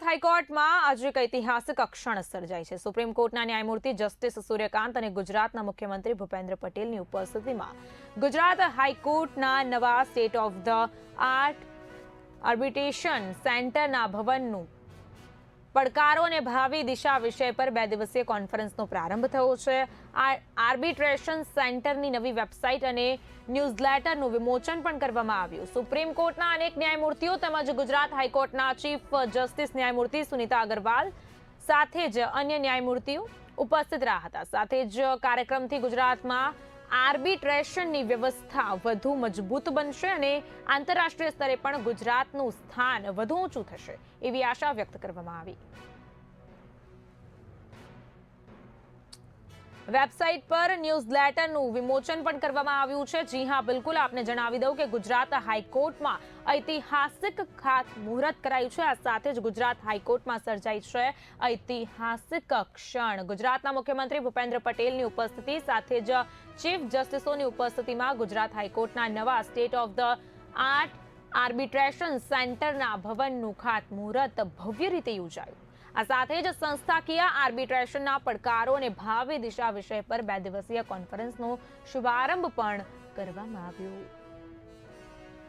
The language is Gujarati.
હાઈકોર્ટમાં આજે એક ઐતિહાસિક ક્ષણ સર્જાઈ છે। સુપ્રીમ કોર્ટના ન્યાયમૂર્તિ જસ્ટિસ સૂર્યકાંત અને ગુજરાતના મુખ્યમંત્રી ભૂપેન્દ્ર પટેલની ઉપસ્થિતિમાં ગુજરાત હાઈકોર્ટના નવા state of the art arbitration સેન્ટરના ભવનનું પડકારો અને ભાવિ દિશા વિષય પર 2 દિવસીય કોન્ફરન્સનો પ્રારંભ થયો છે। આ આર્બિટ્રેશન સેન્ટરની નવી વેબસાઇટ અને ન્યૂઝલેટરનું વિમોચન પણ કરવામાં આવ્યું। સુપ્રીમ કોર્ટના અનેક ન્યાયમૂર્તિઓ તેમજ ગુજરાત હાઈકોર્ટના ચીફ જસ્ટિસ ન્યાયમૂર્તિ સુનીતા અગ્રવાલ સાથે જ અન્ય ન્યાયમૂર્તિઓ ઉપસ્થિત રહ્યા હતા। સાથે જ કાર્યક્રમથી ગુજરાતમાં આર્બિટ્રેશનની વ્યવસ્થા વધુ મજબૂત બનશે અને આંતરરાષ્ટ્રીય સ્તરે પણ ગુજરાતનું સ્થાન વધુ ઊંચું થશે એવી આશા વ્યક્ત કરવામાં આવી। વેબસાઇટ પર ન્યૂઝલેટરનું વિમોચન પણ કરવામાં આવ્યું છે। જી હા, બિલકુલ આપને જણાવી દઉં કે ગુજરાત હાઈકોર્ટમાં ઐતિહાસિક ખાતમુહૂર્ત કરાયું છે। આ સાથે જ ગુજરાત હાઈકોર્ટમાં સર્જાઈ છે ઐતિહાસિક ક્ષણ। ગુજરાતના મુખ્યમંત્રી ભૂપેન્દ્ર પટેલની ઉપસ્થિતિ સાથે જ ચીફ જસ્ટિસોની ઉપસ્થિતિમાં ગુજરાત હાઈકોર્ટના નવા state of the art arbitration સેન્ટરના ભવનનું ખાતમુહૂર્ત ભવ્ય રીતે યોજાયું। આ સાથે જ સંસ્થાકીય આર્બિટ્રેશનના પડકારો અને ભાવિ દિશા વિષય પર 2 દિવસીય કોન્ફરન્સનો શુભારંભ પણ કરવામાં આવ્યો।